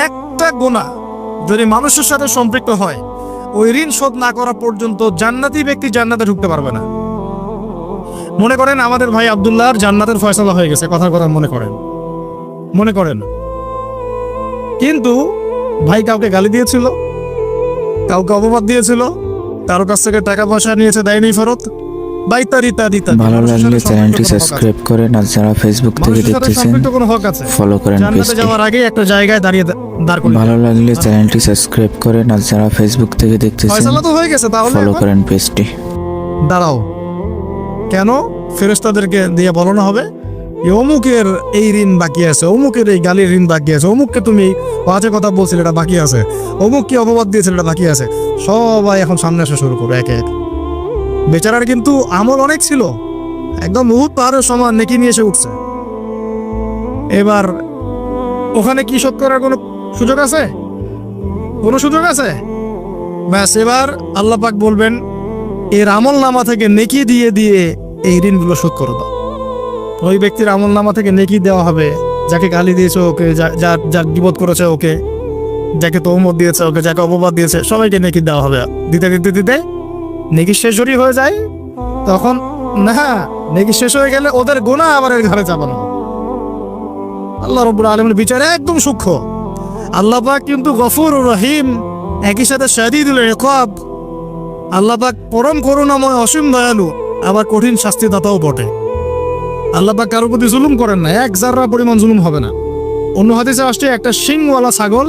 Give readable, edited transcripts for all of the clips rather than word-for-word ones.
একটা গুনাহ যদি মানুষের সাথে সম্পৃক্ত হয়, ওই ঋণ শোধ না করা পর্যন্ত জান্নাতি ব্যক্তি জান্নাতে ঢুকতে পারবে না। মনে করেন আমাদের ভাই আব্দুল্লাহর জান্নাতের ফয়সালা হয়ে গেছে, কথার কথা মনে করেন, কিন্তু ভাই কাউকে গালি দিয়েছিল, কাউকে অপবাদ দিয়েছিল, কারো কাছ থেকে টাকা পয়সা নিয়েছে, দেয়নি ফেরত, বা ইত্যাদি ইত্যাদি ইত্যাদি। ভালো লাগলে চ্যানেলটি সাবস্ক্রাইব করেন, আর যারা ফেসবুক থেকে দেখতেছেন কোনো হক আছে, ফলো করেন জান্নাতে পেজটি। যাওয়ার আগে একটা জায়গায় দাঁড় করে ভালো লাগলে চ্যানেলটি সাবস্ক্রাইব করেন, আর যারা ফেসবুক থেকে দেখতেছেন ফয়সালা তো হয়ে গেছে, তাহলে ফলো করেন পেজটি। দাঁড়াও, কেন ফেরেশতাদেরকে দিয়ে বলো না হবে অমুকের এই ঋণ বাকি আছে, অমুকের এই গালির ঋণ বাকি আছে, অমুককে তুমি বাজে কথা বলছিলে এটা বাকি আছে, অমুককে অপবাদ দিয়েছিল এটা বাকি আছে। সবাই এখন সামনে আসা শুরু করবে এক এক। বেচারার কিন্তু আমল অনেক ছিল, একদম উহুদ পাহাড়ের সমান নেকি নিয়ে এসে উঠছে। এবার ওখানে কি শোধ করার কোনো সুযোগ আছে? কোনো সুযোগ আছে? ব্যাস, এবার আল্লাহ পাক বলবেন এর আমল নামা থেকে নেকি দিয়ে দিয়ে এই ঋণগুলো শোধ করে দাও। ওই ব্যক্তির আমল নামা থেকে নেকি দেওয়া হবে, যাকে গালি দিয়েছে ওকে, যার গীবত করেছে ওকে, যাকে তহমত দিয়েছে ওকে, যাকে অপবাদ দিয়েছে সবাইকে নেকি দেওয়া হবে। দিতে দিতে দিতে নেকি শেষ হয়ে যায়, তখন না, নেকি শেষ হয়ে গেলে ওদের গুনাহ আবার এর ঘরে চাপানো। আল্লাহ রাব্বুল আলামিনের বিচার একদম সূক্ষ্ম। আল্লাহ পাক কিন্তু গফুরুর রহিম, একই সাথে শাদীদুল ইকাব। আল্লাহ পাক পরম করুণাময়, অসীম দয়ালু, আবার কঠিন শাস্তিদাতাও বটে। আল্লাহ পাক কারোর প্রতি জুলুম করেন না, এক জাররা পরিমাণ জুলুম হবে না। অন্য হাদিসে আসছে একটা শিংওয়ালা ছাগল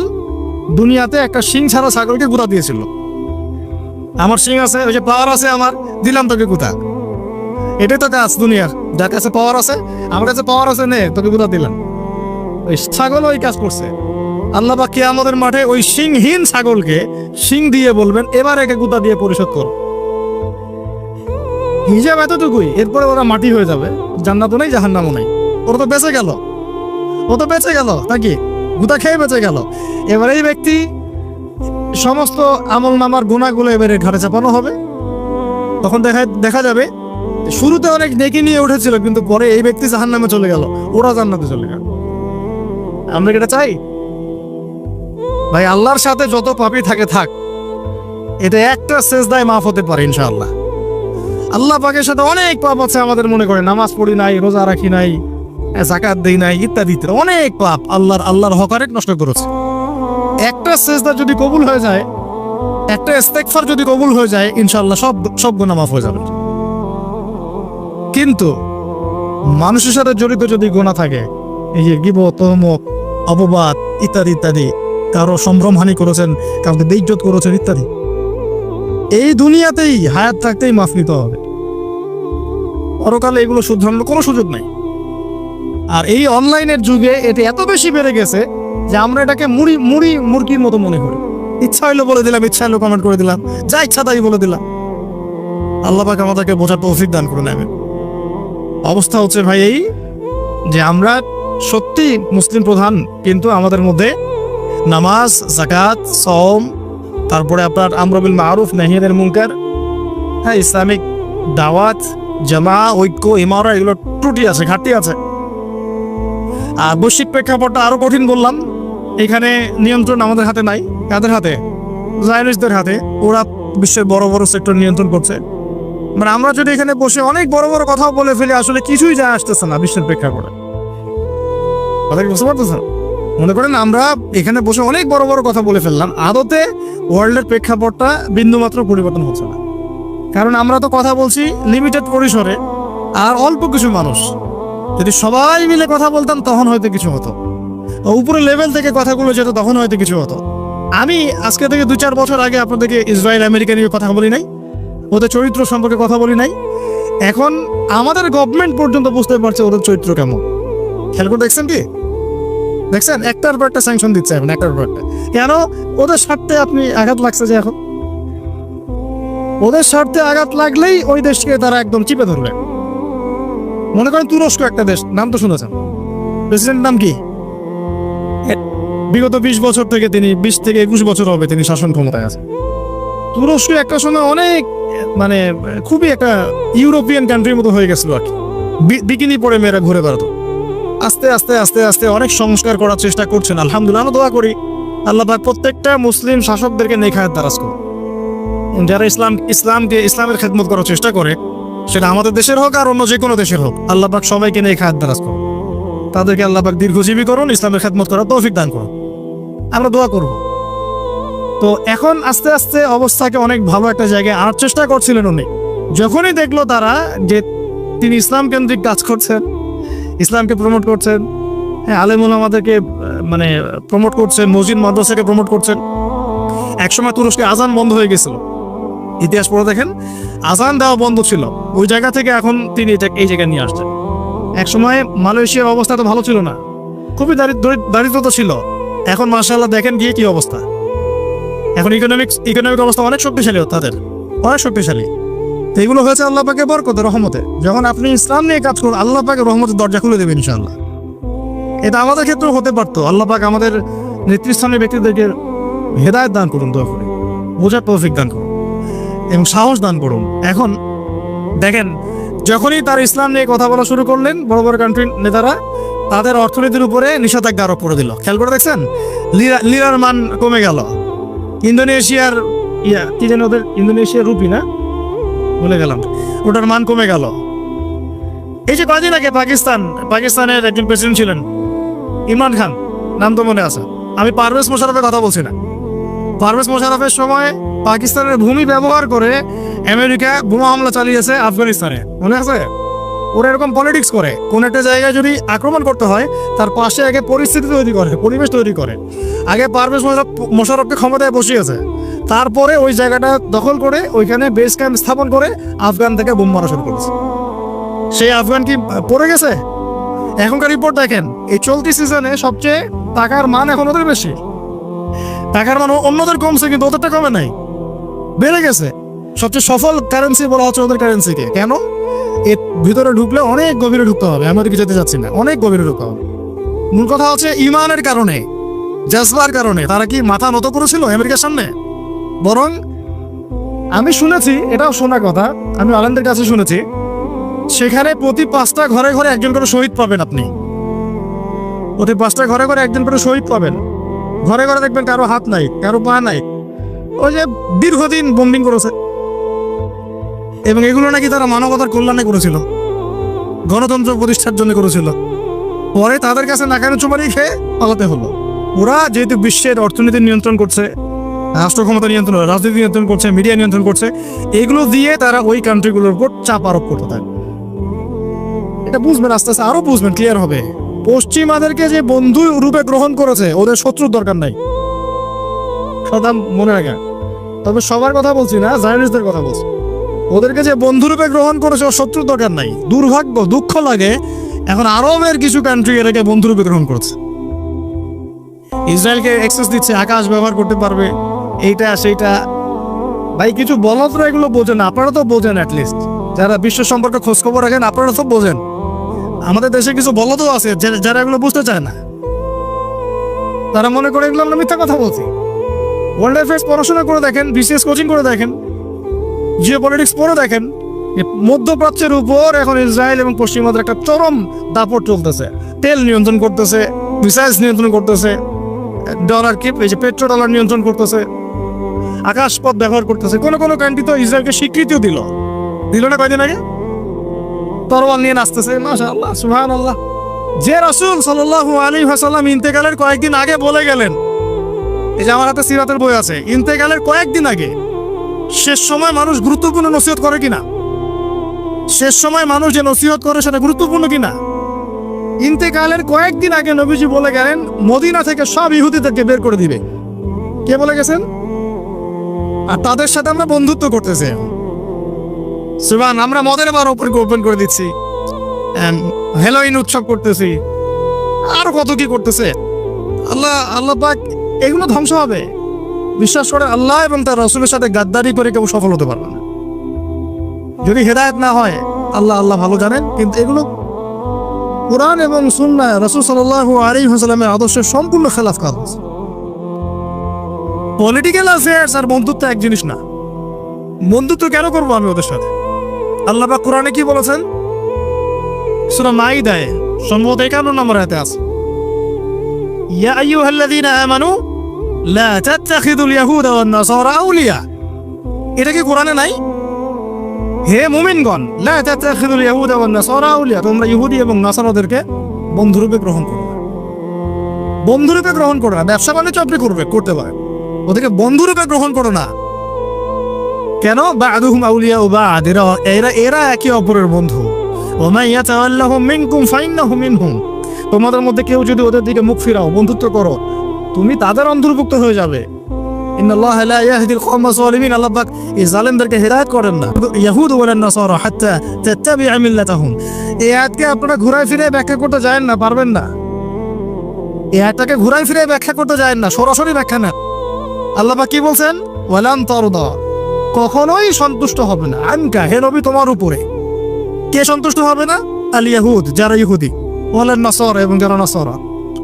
দুনিয়াতে একটা শিং ছাড়া ছাগলকে গুঁতা দিয়েছিল। আমার শিং আছে, ওই যে পাওয়ার আছে, আমার দিলাম তোকে গুঁতা। এটাই তো কাজ দুনিয়ার, যার কাছে পাওয়ার আছে, আমার কাছে পাওয়ার আছে, নে তোকে গুঁতা দিলাম। ওই ছাগল ওই কাজ করছে। আল্লাহ পাক কিয়ামতের মাঠে ওই শিংহীন ছাগলকে শিং দিয়ে বলবেন এবার একে গুঁতা দিয়ে পরিশোধ করো। হিসাব এতটুকুই, এরপরে ওরা মাটি হয়ে যাবে, জান্নাতও নেই জাহান্নামও নেই। ওরা তো বেঁচে গেল, ও তো বেঁচে গেল নাকি, গুঁতা খেয়ে বেঁচে গেল। এবার এই ব্যক্তি সমস্ত আমল নামার গুনাহগুলো এবারে ঘাড়ে চাপানো হবে। তখন দেখা যাবে শুরুতে অনেক নেকি নিয়ে উঠেছিল, কিন্তু পরে এই ব্যক্তি জাহান্নামে চলে গেল, ওরা জান্নাতে চলে গেল। আমরা কি এটা চাই? ভাই আল্লাহর সাথে যত পাপী থাকে থাক, এটা একটা সেজদায় মাফ হতে পারে ইনশাআল্লাহ। আল্লাহ পাকের সাথে অনেক পাপ আছে আমাদের, মনে করে নামাজ পড়ি নাই, রোজা রাখি নাই, যাকাত দেই নাই, ইত্যাদি অনেক পাপ আল্লাহর হক আরেক নষ্ট করেছে। একটা সেজদা যদি কবুল হয়ে যায়, একটা ইস্তেগফার যদি কবুল হয়ে যায়, ইনশাআল্লাহ সব গুনাহ মাফ হয়ে যাবে। কিন্তু মানুষের সাথে জড়িত যদি গুনাহ থাকে, এই যে গীবত, তহমত, অপবাদ ইত্যাদি ইত্যাদি, কারো সম্ভ্রমহানি করেছেন, কাউকে বেইজ্জত করেছেন ইত্যাদি, এই দুনিয়াতেই হায়াত থাকতেই মাফ নিতে হবে। পরকালে এগুলো শুধরানোর কোনো সুযোগ নাই। আর এই অনলাইনের যুগে এটা এত বেশি বেড়ে গেছে যে আমরা এটাকে মুরগির মতো মনে করি। ইচ্ছা হইলো বলে দিলাম, ইচ্ছা হইলো কমেন্ট করে দিলাম, যা ইচ্ছা তাই বলে দিলাম। আল্লাহ পাক আমাদেরকে বোঝার তৌফিক দান করে নেবেন। অবস্থা হচ্ছে ভাই এই যে আমরা সত্যি মুসলিম প্রধান, কিন্তু আমাদের মধ্যে নামাজ, যাকাত, সওম, তারপরে আপনার আমর বিল মারুফ নাহি আনিল মুনকার, হ্যাঁ, ইসলামিক দাওয়াত, জামা, ঐক্য, ইমারা, এগুলো ত্রুটি আছে, ঘাটতি আছে। আর বৈশ্বিক প্রেক্ষাপটটা আরো কঠিন বললাম। এখানে নিয়ন্ত্রণ আমাদের হাতে নাই, কাদের হাতে? জায়নিস্টদের হাতে। ওরা বিশ্বের বড় বড় সেক্টর নিয়ন্ত্রণ করছে। মানে আমরা যদি এখানে বসে অনেক বড় বড় কথা বলে ফেলি, আসলে কিছুই যায় আসতেছে না বিশ্বের প্রেক্ষাপটে। কথা কি বুঝতে পারতেছেন? মনে করেন আমরা এখানে বসে অনেক বড় বড় কথা বলে ফেললাম, আদতে ওয়ার্ল্ডের প্রেক্ষাপটটা বিন্দুমাত্র পরিবর্তন হচ্ছে না। কারণ আমরা তো কথা বলছি লিমিটেড পরিসরে, আর অল্প কিছু মানুষ। যদি সবাই মিলে কথা বলতাম তখন হয়তো কিছু হতো, উপরে লেভেল থেকে কথাগুলো যেত তখন হয়তো কিছু হতো। আমি আজকে থেকে 2-4 বছর আগে আপনাদেরকে ইসরায়েল আমেরিকা নিয়ে কথা বলি নাই, ওদের চরিত্র সম্পর্কে কথা বলি নাই। এখন আমাদের গভর্নমেন্ট পর্যন্ত বুঝতে পারছে ওদের চরিত্র কেমন। খেয়াল করে দেখছেন কি? দেখছেন একটার পর একটা স্যাংশন দিচ্ছে এখন, একটার পর একটা। কেন? ওদের স্বার্থে আপনি আঘাত লাগছে যে এখন ওদের স্বার্থে আঘাত লাগলেই ওই দেশকে তারা একদম চিপে ধরবে। মনে করেন তুরস্ক একটা দেশ, নাম তো শুনেছেন, প্রেসিডেন্ট নাম কি? বিগত 20 বছর থেকে তিনি 20 থেকে 21 বছর হবে তিনি শাসন ক্ষমতায় আছে। তুরস্ক একটা সময় অনেক মানে খুবই একটা ইউরোপিয়ান কান্ট্রির মতো হয়ে গেছিল আর কি। বিকিনি পরে মেয়েরা ঘুরে বেড়াতো। আস্তে আস্তে আস্তে আস্তে অনেক সংস্কার করার চেষ্টা করছেন। আলহামদুলিল্লাহ, আমরা দোয়া করি আল্লাহ পাক প্রত্যেকটা মুসলিম শাসকদেরকে নেক হায়াত দারাজ করুন। যারা ইসলামের খেদমত করার চেষ্টা করে, সেটা আমাদের দেশের হোক আর অন্য যে কোনো দেশের হোক, আল্লাহ পাক সবাইকে নেক হায়াত দারাজ করুন। তাদেরকে আল্লাহ পাক দীর্ঘজীবী করুন, ইসলামের খেদমত করার তৌফিক দান করুন। আমরা দোয়া করব। তো এখন আস্তে আস্তে অবস্থাকে অনেক ভালো একটা জায়গায় আনার চেষ্টা করছিলেন উনি। যখনই দেখলো তারা যে তিনি ইসলাম কেন্দ্রিক কাজ করছেন, ইসলামকে প্রমোট করছেন, হ্যাঁ, আলেম ওলামাদেরকে মানে প্রমোট করছেন, মসজিদ মাদ্রাসাকে প্রমোট করছেন। একসময় তুরস্কে আজান বন্ধ হয়ে গেছিল, ইতিহাস পড়ে দেখেন, আজান দেওয়া বন্ধ ছিল। ওই জায়গা থেকে এখন তিনি এই জায়গায় নিয়ে আসছেন। একসময় মালয়েশিয়ার অবস্থা তো ভালো ছিল না, খুবই দারিদ্রতা ছিল। এখন মাশাআল্লাহ দেখেন গিয়ে কি অবস্থা। এখন ইকোনমিক অবস্থা অনেক শক্তিশালী, তাদের অনেক শক্তিশালী। তো এগুলো হয়েছে আল্লাহ পাকের বরকতে, রহমতে। যখন আপনি ইসলাম নিয়ে কাজ করুন, আল্লাহ পাকের রহমতের দরজা খুলে দেবেন ইনশাআল্লাহ। এটা আমাদের ক্ষেত্রেও হতে পারতো। আল্লাহ পাক আমাদের নেতৃস্থানীয় ব্যক্তিদেরকে হেদায়েত দান করুন, দয়া করে বোঝার তৌফিক দান করুন এবং সাহস দান করুন। এখন দেখেন, যখনই তার ইসলাম নিয়ে কথা বলা শুরু করলেন, বড় বড় কান্ট্রির নেতারা তাদের অর্থনীতির উপরে নিষেধাজ্ঞা আরোপ করে দিল। খেয়াল করে দেখছেন, লিরার মান কমে গেল। ইন্দোনেশিয়ার কি যেন ওদের, ইন্দোনেশিয়ার রুপি না, ভুলে গেলাম, ওটার মান কমে গেল। এই যে কদিন আগে পাকিস্তানের একজন প্রেসিডেন্ট ছিলেন ইমরান খান, নাম তো মনে আছে। আমি পারভেজ মোশাররফের কথা বলছি না। পারভেজ মোশাররফের সময় পাকিস্তানের ভূমি ব্যবহার করে আমেরিকা বোমা হামলা চালিয়েছে আফগানিস্তানে, মনে আছে? ওরা এরকম পলিটিক্স করে, কোন একটা জায়গায় যদি আক্রমণ করতে হয় তার পাশে আগে পরিস্থিতি তৈরি করে, পরিবেশ তৈরি করে। আগে পারভেজ মোশাররফকে ক্ষমতায় বসিয়েছে, তারপরে ওই জায়গাটা দখল করে ওইখানে বেস ক্যাম্প স্থাপন করে আফগান থেকে বোম মারা শুরু করেছে। সেই আফগান কি পড়ে গেছে? এখনকার রিপোর্ট দেখেন, এই চলতি সিজনে সবচেয়ে টাকার মান এখন ওদের বেশি। টাকার মান অন্যদের কমছে, কিন্তু ওদেরটা কমে নাই, বেড়ে গেছে। সবচেয়ে সফল কারেন্সি বলা হচ্ছে ওদের কারেন্সিকে। কেন? এর ভিতরে ঢুকলে অনেক গভীরে ঢুকতে হবে, আমি ওদিকে যেতে চাচ্ছি না, অনেক গভীরে ঢুকতে হবে। মূল কথা হচ্ছে ইমানের কারণে, জাজবার কারণে তারা কি মাথা নত করেছিল আমেরিকার সামনে? বরং আমি শুনেছি, এটাও শোনা কথা, আমি আলেমদের কাছে শুনেছি, সেখানে প্রতি 5টা ঘরে ঘরে একজন করে শহীদ পাবেন। আপনি প্রতি 5টা ঘরে ঘরে একজন করে শহীদ পাবেন। ঘরে ঘরে দেখবেন কারো হাত নাই, কারো পা নাই। ওই যে দীর্ঘদিন বোম্বিং করেছে, এবং এগুলো নাকি তারা মানবতার কল্যাণে করেছিল, গণতন্ত্র প্রতিষ্ঠার জন্য করেছিল। পরে তাদের কাছে নাকানো চুমারি খেয়ে পালাতে হলো। ওরা যেহেতু বিশ্বের অর্থনীতি নিয়ন্ত্রণ করছে, রাষ্ট্র ক্ষমতা নিয়ন্ত্রণ, রাজনীতি নিয়ন্ত্রণ করছে, মিডিয়া নিয়ন্ত্রণ করছে, এগুলো দিয়ে তারা ওই কান্ট্রিগুলোর উপর চাপ আরোপ করতে থাকে। এটা বুঝবেন, আস্তে আস্তে আরো বুঝবেন, ক্লিয়ার হবে। পশ্চিমাদেরকে যে বন্ধু রূপে গ্রহণ করেছে, ওদের শত্রুর দরকার নাই, সদা মনে রাখেন। তবে সবার কথা বলছি না, জায়নিস্টদের কথা বলছি। ওদেরকে যে বন্ধু রূপে গ্রহণ করেছে, ওর শত্রুর দরকার নাই। দুর্ভাগ্য, দুঃখ লাগে, এখন আরবের কিছু কান্ট্রি এটাকে বন্ধু রূপে গ্রহণ করছে। ইসরায়েলকে অ্যাক্সেস দিচ্ছে, আকাশ ব্যবহার করতে পারবে, এইটা সেইটা। ভাই কিছু বলতরা এগুলো বোঝেন, আপনারা তো বোঝেন, অ্যাটলিস্ট যারা বিশ্ব সম্পর্কে খোঁজখবর রাখেন আপনারা তো বোঝেন। আমাদের দেশে কিছু বলতো আছে যারা এগুলো বুঝতে চায় না, তারা মনে করে এগুলো আমরা মিথ্যা কথা বলছি। ওয়ার্ল্ড অ্যাফেয়ার্স পড়াশোনা করে দেখেন, বিসিএস কোচিং করে দেখেন, জিও পলিটিক্স পড়ে দেখেন, মধ্যপ্রাচ্যের উপর এখন ইসরায়েল এবং পশ্চিমাদের একটা চরম দাপট চলতেছে। তেল নিয়ন্ত্রণ করতেছে, মিসাইলস নিয়ন্ত্রণ করতেছে, ডলার কি এই যে পেট্রো ডলার নিয়ন্ত্রণ করতেছে, আকাশপথ ব্যবহার করতেছে। কোন কোন কান্ট্রি তো ইসরায়েলকে স্বীকৃতিও দিল না কয়দিন আগে, তরোয়াল নিয়ে নাচতেছে। মাশাআল্লাহ, সুবহানাল্লাহ। যে রাসূল সাল্লাল্লাহু আলাইহি ওয়াসাল্লাম ইন্তেকালের কয়েকদিন আগে বলে গেলেন, এই যে আমার হাতে সিরাতের বই আছে, ইন্তেকালের কয়েকদিন আগে, শেষ সময় মানুষ গুরুত্বপূর্ণ নসিহত করে কিনা, শেষ সময় মানুষ যে নসিহত করে সেটা গুরুত্বপূর্ণ কিনা। ইন্তেকালের কয়েকদিন আগে নবীজি বলে গেলেন মদিনা থেকে সব ইহুদিদেরকে বের করে দিবে। কে বলে গেছেন? আর তাদের সাথে আমরা বন্ধুত্ব করতেছি। সুবহান, আমরা মদের বার ওপেন করে দিচ্ছি, হ্যালোইন উৎসব করতেছি, আর কত কি করতেছে। আল্লাহ পাক এগুলো ধ্বংস হবে। বিশ্বাস করে আল্লাহ এবং তার রাসূলের সাথে গাদ্দারি করে কেউ সফল হতে পারবে না। যদি হেদায়েত না হয়, আল্লাহ ভালো জানেন, কিন্তু এগুলো কোরআন এবং সুন্নাহ রাসূল সাল্লাল্লাহু আলাইহি ওয়াসাল্লামের আদর্শের সম্পূর্ণ খেলাফ কাজ। পলিটিক্যাল অ্যাফেয়ার্স আর বন্ধুত্ব এক জিনিস না। বন্ধুত্ব কেন করবো আমি ওদের সাথে? আল্লাহ পাক কোরআনে কি বলেছেন? সূরা মাইদায় সম্ভবত 51 নম্বর আয়াতে আছে, ইয়া আইয়ুহাল্লাযীনা আমানু লা তাত্তাখিযুল ইয়াহুদা ওয়ান নাসারা আউলিয়া। এটা কি কোরআনে নাই? হে মুমিনগণ, লা তাত্তাখিযুল ইয়াহুদা ওয়ান নাসারা আউলিয়া, তোমরা ইহুদি এবং নাসারাদেরকে বন্ধুরূপে গ্রহণ করো না। বন্ধুরূপে গ্রহণ করো না। ব্যবসা বাণিজ্য আপনি করতে পারেন, ওদেরকে বন্ধুরূপে গ্রহণ করো না। কেন? বা'দুহুম আউলিয়া বা'দ, এরা একে অপরের বন্ধু। ওয়া মান ইয়াতাওয়াল্লাহুম মিনকুম ফাইন্নাহু মিনহুম, তোমাদের মধ্যে কেউ যদি ওদের দিকে মুখ ফিরাও, বন্ধুত্ব করো, তুমি তাদের অন্তর্ভুক্ত হয়ে যাবে। ইন্নাল্লাহা লা ইয়াহদিল কওমাজ যালিমিন, আল্লাহ পাক এই জালেমদেরকে হেদায়েত করেন না। ইয়াহুদ ওয়াল নাসারা হাত্তা তাত্তাবি'a মিল্লাতাহুম, এই আয়াতকে আপনারা ঘুরায় ফিরে ব্যাখ্যা করতে যায় না, পারবেন না। এই আয়াতটাকে ঘুরায় ফিরে ব্যাখ্যা করতে যায় না, সরাসরি ব্যাখ্যা না। আল্লাহ পাক কি বলছেন? ওয়ালান তারদা, কখনোই সন্তুষ্ট হবে না, আনকা, হে নবী তোমার উপরে। কে সন্তুষ্ট হবে না? আল ইয়াহুদ, যারা ইহুদি, ওয়াল নাসারা, এবং যারা নাসারা।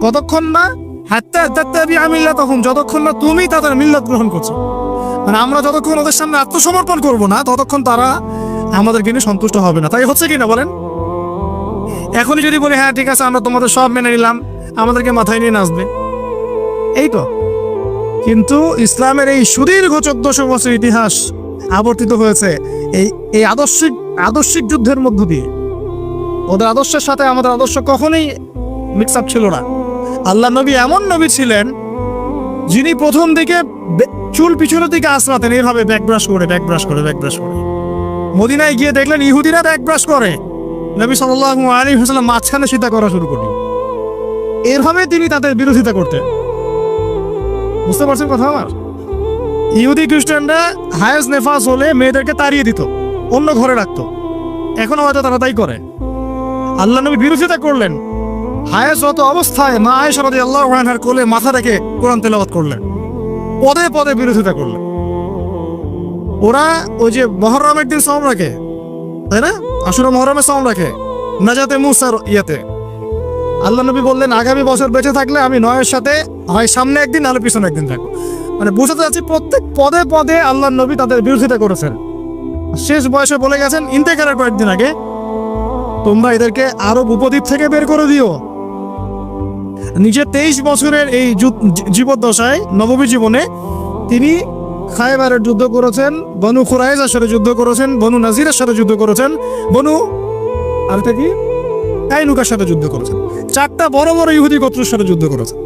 কতক্ষণ না? হাত্তা তাত্তাবি'a মিল্লাতাহুম, যতক্ষণ না তুমি তাদের মিল্লাত গ্রহণ করছো। মানে আমরা যতক্ষণ ওদের সামনে আত্মসমর্পণ করব না, ততক্ষণ তারা আমাদেরকে নিয়ে সন্তুষ্ট হবে না। তাই হচ্ছে কিনা বলেন? এখনই যদি বলি হ্যাঁ ঠিক আছে আমরা তোমাদের সব মেনে নিলাম, আমাদেরকে মাথায় নিয়ে নাচবে, এই তো। কিন্তু ইসলামের এই সুদীর্ঘ 1400 বছর ইতিহাস আবর্তিত হয়েছে এই আদর্শিক যুদ্ধের মধ্য দিয়ে। ওদের আদর্শের সাথে আমাদের আদর্শ কখনোই মিক্স আপ ছিল না। আল্লাহ নবী এমন নবী ছিলেন যিনি প্রথম দিকে চুল পিছনের দিকে আঁচড়াতেন, এইভাবে ব্যাক ব্রাশ করে। মদিনায় গিয়ে দেখলেন ইহুদিরা ব্যাক ব্রাশ করে, নবী সাল্লাল্লাহু আলাইহি ওয়াসাল্লাম মাঝখানে সিধা করা শুরু করলেন। এরভাবে তিনি তাদের বিরোধিতা করতেন। বুঝতে পারছেন কথা আমার? ইহুদি খ্রিস্টানরা হায়েস নেফাস হলে মেয়েদেরকে তাড়িয়ে দিত, অন্য ঘরে রাখতো। এখনো হয়তো তারা তাই করে। আল্লাহ নবী বিরোধিতা করলেন, হায়েসরত অবস্থায় মা আয়েশা রাদিয়াল্লাহু আনহার কোলে মাথা রেখে কোরআন তেলাওয়াত করলেন, পদে পদে বিরোধিতা করলেন। ওরা ওই যে মুহররমের দিন সাওম রাখে, তাই না? আশুরা মুহররমের সাওম রাখে নাজাতে মুসার ইয়াতে। আল্লাহ নবী বললেন আগামী বছর বেঁচে থাকলে আমি নয়ের সাথে হয় সামনে একদিন নাহলে পিছনে একদিন থাকবো। মানে বোঝাতে যাচ্ছে প্রত্যেক পদে পদে আল্লাহ নবী তাদের বিরোধিতা করেছেন। শেষ বয়সে বলে গেছেন ইন্তেকালের কয়েকদিন আগে, তোমরা এদেরকে আরব উপদ্বীপ থেকে বের করে দিও। নিজের 23 বছরের এই জীবদ্দশায়, নববী জীবনে তিনি খায়বারের যুদ্ধ করেছেন, বনু কুরাইজার সাথে যুদ্ধ করেছেন, বনু নাজিরের সাথে যুদ্ধ করেছেন, বনু আরেকটা কি কাইনুকার সাথে যুদ্ধ করেছেন। 4টা বড় বড় ইহুদি গোত্রের সাথে যুদ্ধ করেছেন।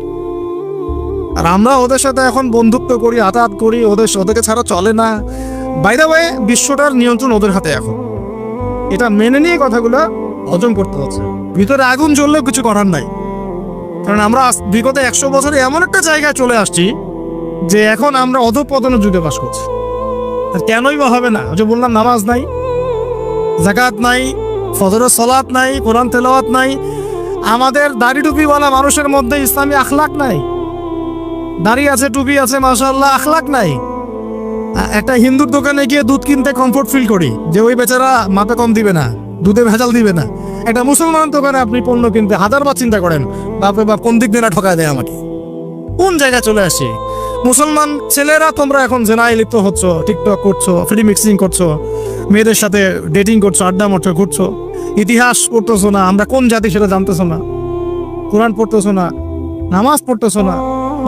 আর আমরা ওদের সাথে এখন বন্ধুত্ব করি, আতাত করি, ওদেরকে ছাড়া চলে না। বাই দ্য ওয়ে, বিশ্বটার নিয়ন্ত্রণ ওদের হাতে এখন। এটা মেনে নিয়ে কথাগুলো হজম করতে হচ্ছে। ভিতরে আগুন জ্বললেও কিছু করার নাই, কারণ আমরা বিগত 100 বছরে এমন একটা জায়গায় চলে আসছি যে এখন আমরা অধঃপতনের যুগে বাস করছি। আর কেনই বা হবে না? যে বললাম, নামাজ নাই, যাকাত নাই, ফজরের সালাত নাই, কোরআন তেলাওয়াত নাই। আমাদের দাড়ি টুপিওয়ালা মানুষের মধ্যে ইসলামী আখলাক নাই। দাড়ি আছে, টুপি আছে, মাশাআল্লাহ, আখলাক নাই। একটা হিন্দুর দোকানে গিয়ে দুধ কিনতে কমফোর্ট ফিল করি যে ওই বেচারা মাথা কম দিবে না, দুধে ভেজাল দিবে না। একটা মুসলমান দোকানে আপনি পণ্য কিনতে হাজারবার চিন্তা করেন, বাপরে বাপ কোন দিক দিয়ে না ঠকায় দেয় আমাকে। কোন জায়গায় চলে আসি? মুসলমান ছেলেরা তোমরা এখন জেনায় লিপ্ত হচ্ছ, টিকটক করছো, ফ্রি মিক্সিং করছো, মেয়েদের সাথে ডেটিং করছো, আড্ডা মারছো, ঘুরছো। ইতিহাস পড়তেছো না, আমরা কোন জাতি সেটা জানতেছো না। কোরআন পড়তেছো না, নামাজ পড়তেছো না,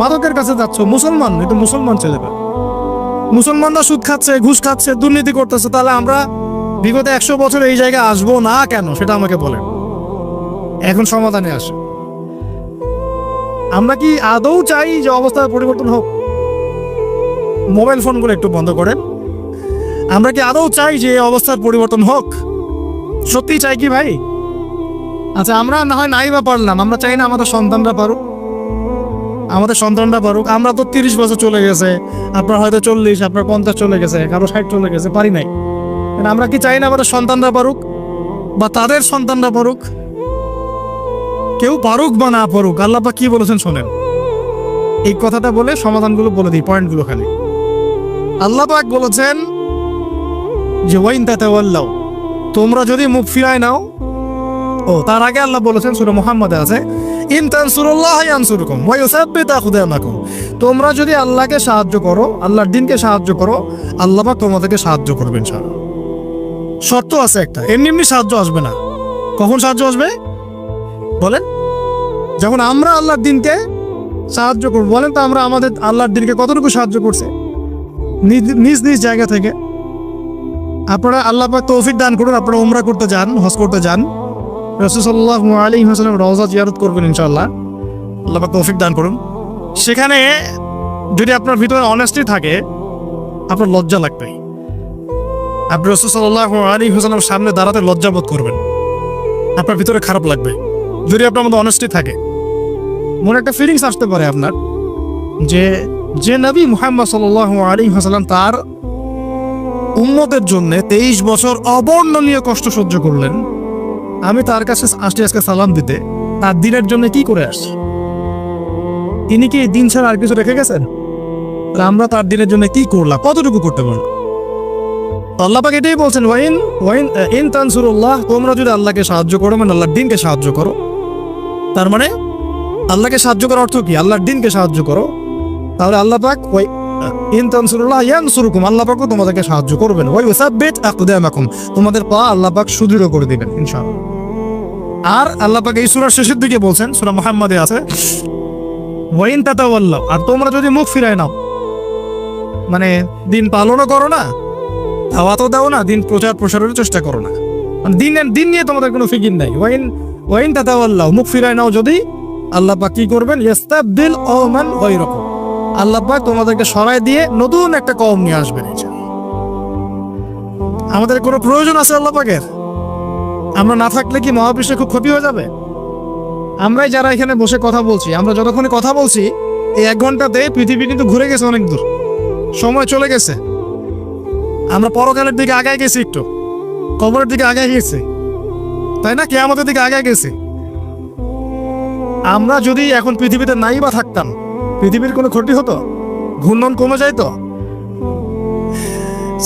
মাদকের কাছে যাচ্ছ। মুসলমান, এটা মুসলমান ছেলেরা। মুসলমানরা সুদ খাচ্ছে, ঘুষ খাচ্ছে, দুর্নীতি করতেছে। তাহলে আমরা বিগত 100 বছর এই জায়গায় আসবো না কেন? সেটা আমাকে বলেন। এখন সমাধানে আসে। আমরা কি আদৌ চাই যে অবস্থার পরিবর্তন হোক? মোবাইল ফোনগুলো একটু বন্ধ করেন। আমরা কি আদৌ চাই যে অবস্থার পরিবর্তন হোক? সত্যি চাই কি ভাই? আচ্ছা, আমরা না হয় নাই বা পারলাম, আমরা চাই না আমাদের সন্তানরা পারুক। আমরা তো 30 বছর চলে গেছে, আপনার হয়তো 40, আপনার 50 চলে গেছে, কারো 60 চলে গেছে, পারি নাই। আমরা কি চাই না আমাদের সন্তানরা পারুক বা তাদের সন্তানরা পারুক? কেউ পারুক বা না পারুক, আল্লাহ পাক কি বলেছেন শোনেন। এই কথাটা বলে সমাধানগুলো বলে দিই, পয়েন্টগুলো খালি। আল্লাহ পাক বলেছেন যে ওয়াইন তাতাওয়াল্লাউ, তোমরা যদি মুখ ফিরায় নাও। তার আগে আল্লাহ বলেছেন সূরা মুহাম্মাদে আছে, ইন তানসুরুল্লাহ ইয়ানসুরকুম ওয়া ইউসাব্বিত আকদামাকুম, তোমরা যদি আল্লাহকে সাহায্য করো, আল্লাহর দ্বীনকে সাহায্য করো, আল্লাহ পাক তোমাদেরকে সাহায্য করবেন। শর্ত আছে একটা, এমনি সাহায্য আসবে না। কখন সাহায্য আসবে? বলেন, যখন আমরা আল্লাহর দিনকে সাহায্য করব, বলেন তো আমরা আমাদের আল্লাহর দিনকে কতটুকু সাহায্য করছে নিজ নিজ জায়গা থেকে। আপনারা আল্লাহ পাক তৌফিক দান করুন, আপনারা উমরা করতে যান, হজ করতে যান, রাসূল সাল্লাল্লাহু আলাইহি ওয়াসাল্লাম রওজা জিয়ারত করবেন ইনশাআল্লাহ। আল্লাহ পাক তৌফিক দান করুন। সেখানে যদি আপনার ভিতরে অনেস্টি থাকে, আপনার লজ্জা লাগবে। আপনি রাসূল সাল্লাল্লাহু আলাইহি ওয়াসাল্লামের সামনে দাঁড়াতে লজ্জা বোধ করবেন, আপনার ভিতরে খারাপ লাগবে। যদি আপনার মধ্যে অনেস্টি থাকে, মনে একটা ফিলিংস আসতে পারে আপনার যে নবী মুহাম্মদ সাল্লাল্লাহু আলাইহি ওয়াসাল্লাম তার উম্মতের জন্য 23 বছর অবর্ণনীয় কষ্ট সহ্য করলেন, আমি তার কাছে আসছি আজকে সালাম দিতে, তার দিনের জন্য কি করে আসছি? তিনি কি দিন ছাড়া আর কিছু রেখে গেছেন? আমরা তার দিনের জন্য কি করলাম, কতটুকু করতে পারলাম? আল্লাহ পাক এটাই বলছেন, ইন তানসুরুল্লাহ, তোমরা যদি আল্লাহকে সাহায্য করো, মানে আল্লাহর দিনকে সাহায্য করো। তার মানে আল্লাহকে সাহায্য করার অর্থ কি? আল্লাহর দিনকে সাহায্য করো। তাহলে আল্লাহ পাক ইন তানসুরুল্লাহ ইয়ানসুরুকুম, আল্লাহ পাকও তোমাদেরকে সাহায্য করবেন। ওয়াইসাব্বিত আকদামাকুম, তোমাদের পা আল্লাহ পাক সুদৃঢ় করে দিবেন ইনশাআল্লাহ। আর আল্লাহ পাক এই সূরার শেষের দিকে বলছেন, সূরা মুহাম্মাদে আছে, ওয়াইন তাতাওয়াল্লাউ, আর তোমরা যদি মুখ ফিরায় নাও, মানে দিন পালনও করো না, দাওয়াতও দাও না, দিন প্রসারের চেষ্টা করো না, মানে দিন নিয়ে তোমাদের কোনো ফিকির নাই। ওয়াইন তাতাওয়াল্লাউ, মুখ ফিরায় নাও যদি, আল্লাহ পাক কি করবেন? ইস্তাবদিল কওমান গায়রাকুম, আল্লাহ পাক তোমাদেরকে সরায় দিয়ে নতুন একটা কওম নিয়ে আসবেন। আমাদের কোনো প্রয়োজন আছে আল্লাহ পাকের? আমরা না থাকলে কি মহাবিশ্বে খুব ক্ষতি হয়ে যাবে? আমরাই যারা এখানে বসে কথা বলছি, আমরা যতক্ষণে কথা বলছি, এই 1 ঘন্টাতে পৃথিবী কিন্তু ঘুরে গেছে অনেক দূর, সময় চলে গেছে। আমরা পরকালের দিকে আগায় গেছি, একটু কবরের দিকে আগায় গেছি, তাই না? কিয়ামতের দিকে আগায় গেছি। আমরা যদি এখন পৃথিবীতে নাই বা থাকতাম, পৃথিবীর কোনো ক্ষতি হতো? ঘূর্ণন কমে যাইতো?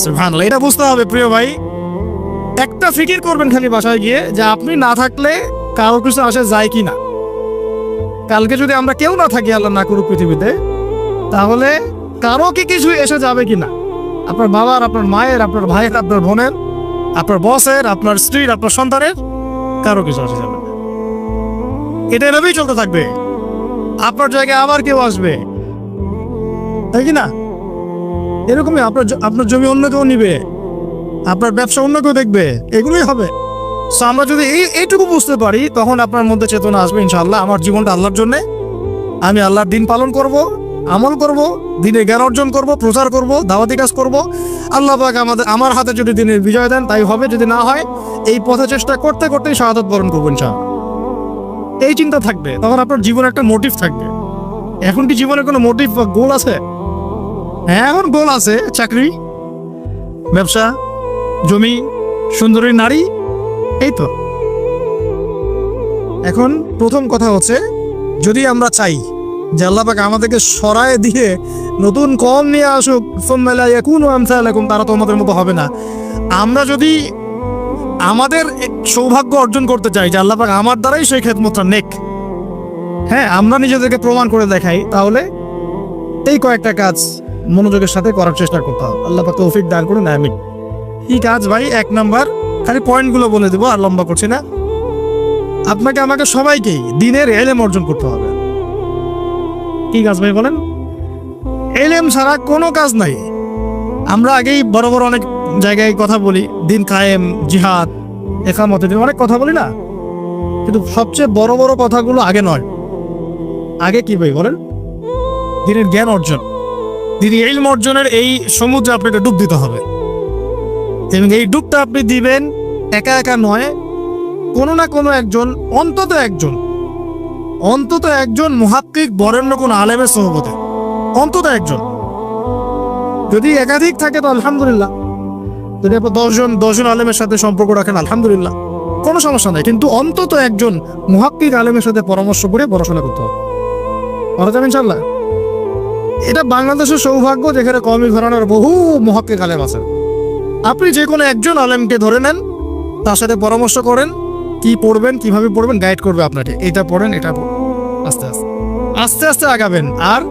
সুবহানাল্লাহ, এটা বুঝতে হবে প্রিয় ভাই। একটা ফিকির করবেন খালি বাসায় গিয়ে, যে আপনি না থাকলে কারো কিছু আসে যায় কি না। কালকে যদি আমরা কেউ না থাকি, আল্লাহ না করুক পৃথিবীতে, তাহলে কারো কি কিছু এসে যাবে কিনা? আপনার বাবার, আপনার মায়ের, আপনার ভাইয়ের, আপনার বোনের, আপনার বসের, আপনার স্ত্রীর, আপনার সন্তানের, কারো কিছু আসে যাবে না। এটা এভাবেই চলতে থাকবে। আপনার জায়গায় আবার কেউ আসবে, তাই কি না? এরকমই আপনার জমি অন্য কেউ নিবে, আপনার ব্যবসা অন্য কেউ দেখবে, এগুলোই হবে। সো আমরা যদি এইটুকু বুঝতে পারি, তখন আপনার মধ্যে চেতনা আসবে, ইনশাআল্লাহ আমার জীবনটা আল্লাহর জন্য, আমি আল্লাহর দিন পালন করব, আমল করব, দিনে জ্ঞান অর্জন করব, প্রচার করব, দাওয়াতি কাজ করব। আল্লাহ পাক আমার হাতে যদি দিনের বিজয় দেন তাই হবে, যদি না হয় এই পথে চেষ্টা করতে করতেই শাহাদাত বরণ করবো ইনশাআল্লাহ। এই চিন্তা থাকবে, তখন আপনার জীবনে একটা মোটিভ থাকবে। এখন কি জীবনে কোনো মোটিভ বা গোল আছে? হ্যাঁ, এখন গোল আছে, চাকরি, ব্যবসা, জমি, সুন্দরী নারী, এই তো। এখন প্রথম কথা হচ্ছে, যদি আমরা চাই যে আল্লাহ পাক আমাদেরকে সরায় দিয়ে নতুন কম নিয়ে আসুক, সুম্মা লা ইয়াকুনু আমসালাকুম, তারা তো আমাদের মতো হবে না। আমরা যদি আমাদের সৌভাগ্য অর্জন করতে চাই যে আল্লাহ পাক আমার দ্বারাই সেই খেদমতটা নেক, হ্যাঁ, আমরা নিজেদেরকে প্রমাণ করে দেখাই, তাহলে এই কয়েকটা কাজ মনোযোগের সাথে করার চেষ্টা করতে হবে। আল্লাহ পাক তৌফিক দান করুন, আমিন। কি কাজ ভাই? 1 নাম্বার, খালি পয়েন্টগুলো বলে দেবো, আর লম্বা করছি না। আপনাকে আমাকে সবাইকেই দিনের ইলম অর্জন করতে হবে। কি কাজ ভাই বলেন? ইলম ছাড়া কোনো কাজ নাই। আমরা আগেই বড় বড় অনেক জায়গায় কথা বলি, দিন কায়েম, জিহাদ, একামতের দিন, অনেক কথা বলি না? কিন্তু সবচেয়ে বড় বড় কথাগুলো আগে নয়। আগে কি ভাই বলেন? দিনের জ্ঞান অর্জন, দিনের ইলম অর্জনের এই সমুদ্রে আপনাকে ডুব দিতে হবে। এবং এই ডুবটা আপনি দিবেন একা একা নয়, কোনো না কোনো একজন, অন্তত একজন মুহাক্কিক বরেণ্য কোন আলেমের সোহবতে, অন্তত একজন। যদি একাধিক থাকে তো আলহামদুলিল্লাহ, যদি আপনি 10 জন আলেমের সাথে সম্পর্ক রাখেন আলহামদুলিল্লাহ, কোনো সমস্যা নাই। কিন্তু অন্তত একজন মুহাক্কিক আলেমের সাথে পরামর্শ করে পড়াশোনা করতে হবে, করা যাবে ইনশাআল্লাহ। এটা বাংলাদেশের সৌভাগ্য, যেখানে কওমি ঘরানার বহু মুহাক্কিক আলেম আছে। আপনি যে কোনো একজন আলেমকে ধরে নেন, তার সাথে পরামর্শ করেন, কি পড়বেন, কিভাবে পড়বেন, গাইড করবে আপনাকে। এটা পড়েন, এটা পড়েন, আস্তে আস্তে আস্তে আস্তে আগাবেন। আর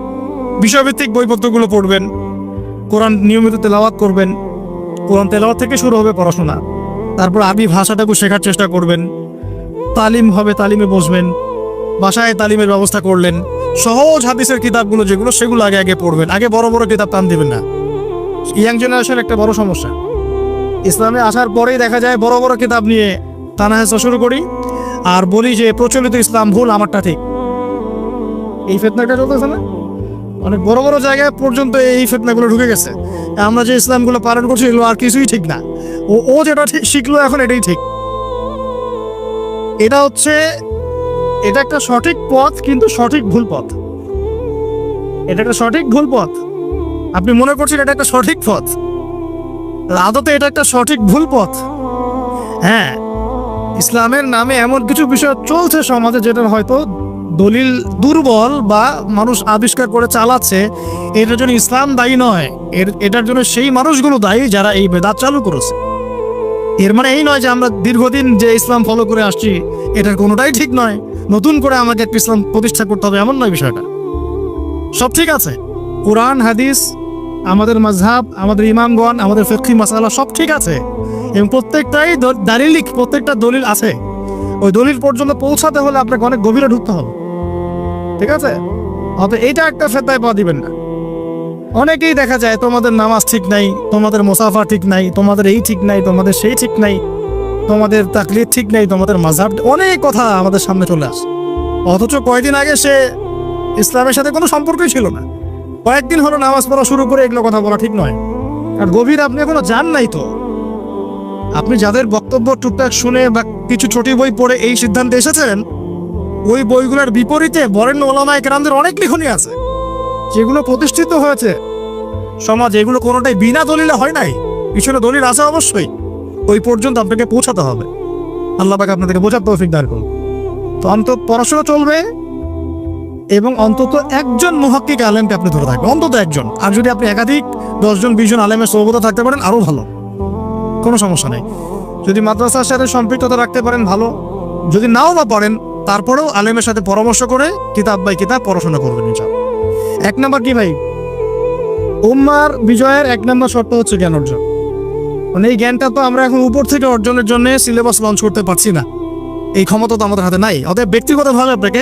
বিষয়ভিত্তিক বইপত্রগুলো পড়বেন, কোরআন নিয়মিত তেলাওয়াত করবেন, কোরআন তেলাওয়াত থেকে শুরু হবে পড়াশোনা। তারপর আরবি ভাষাটাকে শেখার চেষ্টা করবেন, তালিম হবে, তালিমে বসবেন, বাসায় তালিমের ব্যবস্থা করলেন, সহজ হাদিসের কিতাবগুলো যেগুলো সেগুলো আগে আগে পড়বেন, আগে বড় বড় কিতাব টান দিবেন না। ইয়াং জেনারেশন একটা বড় সমস্যা, ইসলামে আসার পরেই দেখা যায় বড় বড় কিতাব নিয়ে তানাহাসা শুরু করি আর বলি যে প্রচলিত ইসলাম ভুল, আমারটা ঠিক। এই ফিতনাটা চলতেছে না, অনেক বড় বড় জায়গায় পর্যন্ত এই ফিতনাগুলো ঢুকে গেছে। আমরা যে ইসলামগুলো পালন করছি এগুলো আর কিছুই ঠিক না, ও যেটা ঠিক শিখলো এখন এটাই ঠিক। এটা হচ্ছে, এটা একটা সঠিক পথ কিন্তু সঠিক ভুল পথ। এটা একটা সঠিক ভুল পথ, আপনি মনে করছেন এটা একটা সঠিক পথ, আদতে এটা একটা সঠিক ভুল পথ। হ্যাঁ, ইসলামের নামে এমন কিছু বিষয় চলছে সমাজে যেটা হয়তো দলিল দুর্বল বা মানুষ আবিষ্কার করে চালাচ্ছে, এটার জন্য ইসলাম দায়ী নয়, এটার জন্য সেই মানুষগুলো দায়ী যারা এই বেদাত চালু করেছে। এর মানে এই নয় যে আমরা দীর্ঘদিন যে ইসলাম ফলো করে আসছি এটার কোনোটাই ঠিক নয়, নতুন করে আমাকে একটা ইসলাম প্রতিষ্ঠা করতে হবে, এমন নয় বিষয়টা। সব ঠিক আছে, কোরআন হাদিস, আমাদের মাযহাব, আমাদের ইমামগণ, আমাদের ফিকহি মাসালা সব ঠিক আছে এবং প্রত্যেকটাই দালিলিক, প্রত্যেকটা দলিল আছে। ওই দলিল পর্যন্ত পৌঁছাতে হলে আপনাকে অনেক গভীরে ঢুকতে হবে, ঠিক আছে? অতএব এইটা একটা ফেতনায় পা দিবেন না। অনেকেই দেখা যায় তোমাদের নামাজ ঠিক নাই, তোমাদের মুসাফা ঠিক নাই, তোমাদের এই ঠিক নাই, তোমাদের সেই ঠিক নাই, তোমাদের তাকলিদ ঠিক নাই, তোমাদের মাযহাব, অনেক কথা আমাদের সামনে চলে আসে। অথচ কয়েকদিন আগে সে ইসলামের সাথে কোনো সম্পর্কই ছিল না, কয়েকদিন হলো নামাজ পড়া শুরু করে এগুলো কথা বলা ঠিক নয়। আর গভীর আপনি এখনো যান নাই তো। আপনি যাদের বক্তব্য টুকটাক শুনে বা কিছু ছোট বই পড়ে এই সিদ্ধান্তে এসেছেন, ওই বইগুলোর বিপরীতে বরেণ্য ওলামায়ে কেরামদের অনেক লেখনী আছে যেগুলো প্রতিষ্ঠিত হয়েছে সমাজ, এগুলো কোনোটাই বিনা দলিলে হয় নাই, পিছনে দলিল আছে অবশ্যই। ওই পর্যন্ত আপনাকে পৌঁছাতে হবে, আল্লাহ পাক আপনাদেরকে বোঝার তৌফিক দান করুন। তো অন্তত পড়াশোনা চলবে এবং অন্তত একজন মুহাক্কিক আলেমকে আপনি ধরে থাকবেন, অন্তত একজন। আর যদি আপনি একাধিক 10 জন 20 জন আলেমের সহবতে থাকতে পারেন আরো ভালো, কোনো সমস্যা নেই। যদি মাদ্রাসার সাথে সম্পৃক্ততা রাখতে পারেন ভালো, যদি নাও বা পারেন তারপরেও আলেমের সাথে পরামর্শ করে কিতাব বাই কিতাব পড়াশোনা করবেন ইনশাআল্লাহ। 1 নম্বর কি ভাই, উম্মার বিজয়ের 1 নম্বর শর্ত হচ্ছে জ্ঞান অর্জন। মানে এই জ্ঞানটা তো আমরা এখন উপর থেকে অর্জনের জন্য সিলেবাস লঞ্চ করতে পারছি না, এই ক্ষমতা তো আমাদের হাতে নাই। অতএব ব্যক্তিগতভাবে আপনাকে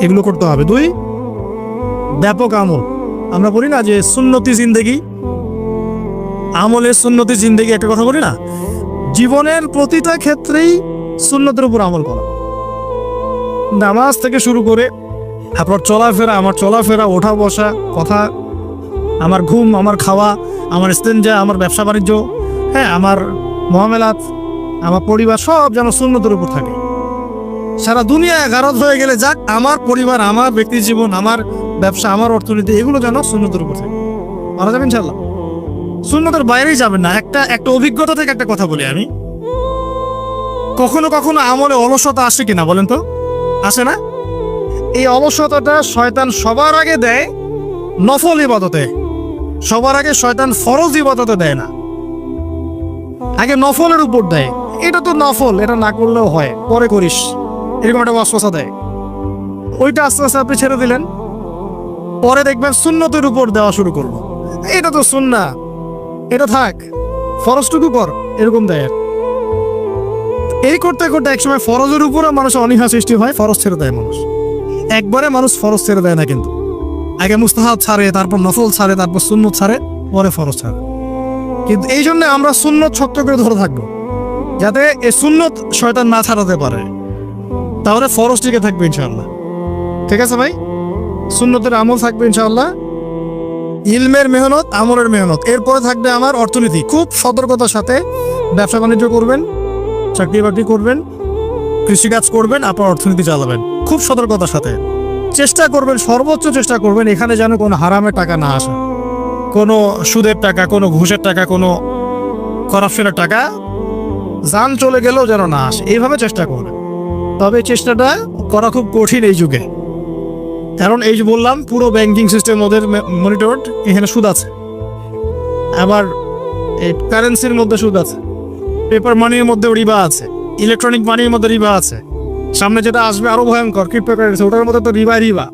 এগুলো করতে হবে। 2, ব্যাপক আমল। আমরা বলি না যে সুন্নতি জিন্দেগি, আমলের সুন্নতি জিন্দেগি, একটা কথা বলি না, জীবনের প্রতিটা ক্ষেত্রেই সুন্নতের উপর আমল করা। নামাজ থেকে শুরু করে আপনার চলাফেরা, আমার চলাফেরা, ওঠা বসা, কথা, আমার ঘুম, আমার খাওয়া, আমার ইস্তেঞ্জা, আমার ব্যবসা বাণিজ্য, হ্যাঁ, আমার মুআমালাত, আমার পরিবার, সব যেন সুন্নতের উপর থাকে। সারা দুনিয়া গারদ হয়ে গেলে যাক, আমার পরিবার, আমার ব্যক্তি জীবন, আমার ব্যবসা, আমার অর্থনীতি, এগুলো যেন সুন্নতের উপর থাকে। মারা যাবেন ইনশাআল্লাহ, সুন্নতের বাইরেই যাবেন না। একটা অভিজ্ঞতা থেকে একটা কথা বলি আমি, কখনো কখনো আমলে অলসতা আসে কিনা বলেন তো? আসে না? এই অলসতাটা শয়তান সবার আগে দেয় নফল ইবাদতে, সবার আগে শয়তান ফরজ ইবাদতে দেয় না, আগে নফলের উপর দেয়। এটা তো নফল, এটা না করলেও হয়, পরে করিস, এরকম একটা ওয়াসওয়াসা দেয়। ওইটা আস্তে আস্তে আপনি ছেড়ে দিলেন, পরে দেখবেন সুন্নতের উপর দেওয়া শুরু করলো। এটা তো সুন্নাহ, এটা থাক, ফরজটুকু কর, এরকম দেয়। এই করতে করতে একসময় ফরজের উপরে মানুষের অনীহা সৃষ্টি হয়, ফরজ ছেড়ে দেয় মানুষ। একবারে মানুষ ফরজ ছেড়ে দেয় না কিন্তু, আগে মুস্তাহাব ছাড়ে, তারপর নফল ছাড়ে, তারপর সুন্নত ছাড়ে, পরে ফরজ ছাড়ে। কিন্তু এই জন্য আমরা সুন্নত শক্ত করে ধরে থাকবো, যাতে এই সুন্নত শয়তান না ছাড়াতে পারে, তাহলে ফরজ টিকে থাকবে ইনশাআল্লাহ। ঠিক আছে ভাই, সুন্নতের আমল থাকবে ইনশাআল্লাহ, ইলমের মেহনত, আমলের মেহনত। এরপরে থাকবে আমার অর্থনীতি। খুব সতর্কতার সাথে ব্যবসা বাণিজ্য করবেন, চাকরি বাকরি করবেন, কৃষিকাজ করবেন, আপনার অর্থনীতি চালাবেন খুব সতর্কতার সাথে। চেষ্টা করবেন, সর্বোচ্চ চেষ্টা করবেন এখানে যেন কোনো হারামের টাকা না আসে, কোনো সুদের টাকা, কোনো ঘুষের টাকা, কোনো করাপশনের টাকা জান চলে গেলেও যেন না আসে, এইভাবে চেষ্টা করবেন। তবে চেষ্টাটা করা খুব কঠিন এই যুগে, কারণ এই যে বললাম পুরো ব্যাংকিং সিস্টেম ওদের মনিটরড, এখানে সুদ আছে, আবার এই কারেন্সির মধ্যে সুদ আছে, পেপার মানির মধ্যে রিবা আছে, ইলেকট্রনিক মানির মধ্যে রিবা আছে, সামনে যেটা আসবে আরো ভয়ঙ্কর ক্রিপ্টোকারেন্সি, ওটার মধ্যে তো রিবা।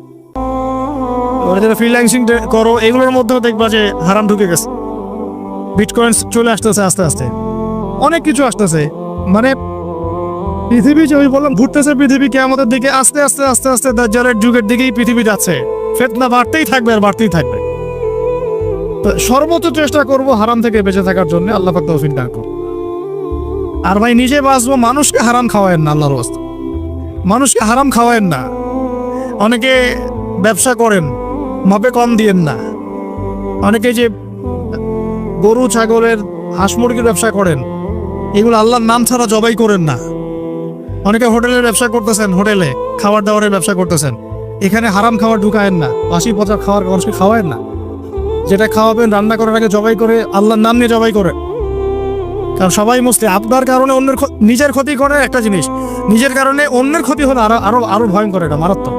ওরা যেটা ফ্রিল্যান্সিং করো, এগুলোর মধ্যেও দেখবা যে হারাম ঢুকে গেছে। বিটকয়েন চলে আসতেছে আস্তে আস্তে, অনেক কিছু আসতেছে। মানে পৃথিবী যে ওই বললাম ঘুরতেছে, পৃথিবী কিয়ামতের দিকে আস্তে আস্তে আস্তে আস্তে দাজ্জালের যুগের দিকেই পৃথিবী যাচ্ছে। ফিতনা বাড়তেই থাকবে আর বাড়তেই থাকবে। তো সর্বোচ্চ চেষ্টা করব হারাম থেকে বেঁচে থাকার জন্য, আল্লাহ পাক তৌফিক দান করুন। আর ভাই নিজে বাঁচবো, মানুষকে হারাম খাওয়ায়েন না, আল্লাহর রাস্তা মানুষকে হারাম খাওয়ায়েন না। অনেকে ব্যবসা করেন, মাপে কম দিয়েন না। অনেকে যে গরু ছাগলের হাঁস মুরগির ব্যবসা করেন, এগুলো আল্লাহর নাম ছাড়া জবাই করেন না। অনেকে হোটেলের ব্যবসা করতেছেন, হোটেলে খাবার দাবারের ব্যবসা করতেছেন, এখানে হারাম খাবার ঢুকায়েন না, বাসি পচা খাবার মানুষকে খাওয়ায়েন না। যেটা খাওয়াবেন রান্না করার আগে জবাই করে আল্লাহর নাম নিয়ে জবাই করে। কারণ সবাই মুসলিম, আপনার কারণে অন্যের নিজের ক্ষতি করে একটা জিনিস, নিজের কারণে অন্যের ক্ষতি হলে আরো আরো আরো ভয়ঙ্কর, এটা মারাত্মক।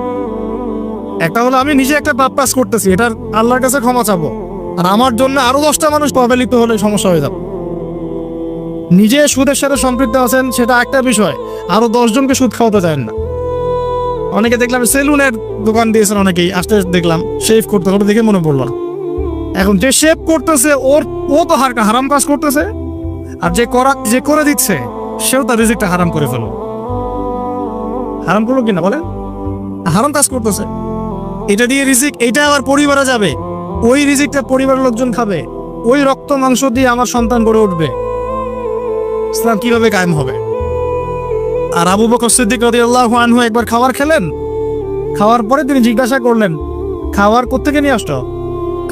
একটা হলো আমি নিজে একটা পাপ কাজ করতেছি, এটার আল্লাহর কাছে ক্ষমা চাবো, আর আমার জন্য আরো 10টা মানুষ প্রভাবিত হলে সমস্যা হয়ে যাবে। নিজে সুদের সাথে সম্পৃক্ত আছেন সেটা একটা বিষয়, আরো 10 জনকে সুদ খাওয়াতে চান না। অনেকে দেখলাম সেলুনের দোকান দিয়েছেন, অনেকেই আসতে দেখলাম শেভ করতে, ওটা দেখে মনে পড়লো। এখন যে শেভ করতেছে ও তো হারাম কাজ করতেছে, আর যে করে দিচ্ছে সেও তার রিজিকটা হারাম করে ফেলো। হারাম করলো কিনা বলেন, হারাম কাজ করতেছে। এটা দিয়ে রিজিক, এটা আবার পরিবারে যাবে, ওই রিজিকটা পরিবারের লোকজন খাবে, ওই রক্ত মাংস দিয়ে আমার সন্তান গড়ে উঠবে। ইসলাম কিভাবে কায়েম হবে? আর আবু বকর সিদ্দিক রাদিয়াল্লাহু আনহু একবার খাবার খেলেন, খাওয়ার পরে তিনি জিজ্ঞাসা করলেন, খাবার কোত্থেকে নিয়ে আসছো?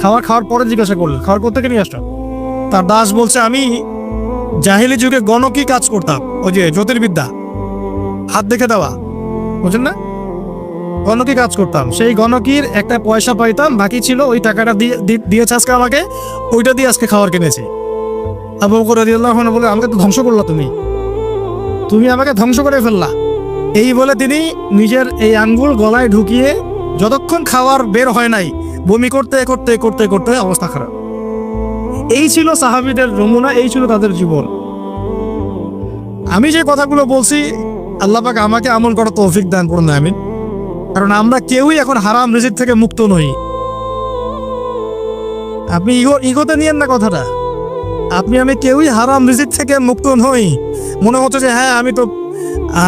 খাওয়ার পরে জিজ্ঞাসা করলেন, খাবার কোত্থেকে নিয়ে আসছো? তার দাস বলছে, আমি জাহিলি যুগে গণকি কাজ করতাম, ওই যে জ্যোতির্বিদ্যা, হাত দেখে দেওয়া, বুঝলেন না, গণকি কাজ করতাম। সেই গণকির একটা পয়সা পাইতাম, বাকি ছিল, ওই টাকাটা দিয়েছে আজকে আমাকে, ওইটা দিয়ে আজকে খাবার কিনেছি। আবু বকর রাদিয়াল্লাহু আনহু বলে, আমাকে তো ধ্বংস করলা, তুমি আমাকে ধ্বংস করে ফেললা। এই বলে তিনি নিজের এই আঙ্গুল গলায় ঢুকিয়ে যতক্ষণ খাবার বের হয় নাই, বমি করতে করতে করতে করতে অবস্থা খারাপ। এই ছিল সাহাবীদের নমুনা, এই ছিল তাদের জীবন। আমি যে কথাগুলো বলছি, আল্লাহ পাক আমাকে আমল করার তৌফিক দান করুন, আমিন। কারণ আমরা কেউই এখন হারাম রিজিক থেকে মুক্ত নই। আপনি ইগোতে নিয়েন না কথাটা, আমি কেউই হারাম রিজিক থেকে মুক্ত নই। মনে হচ্ছে যে হ্যাঁ আমি তো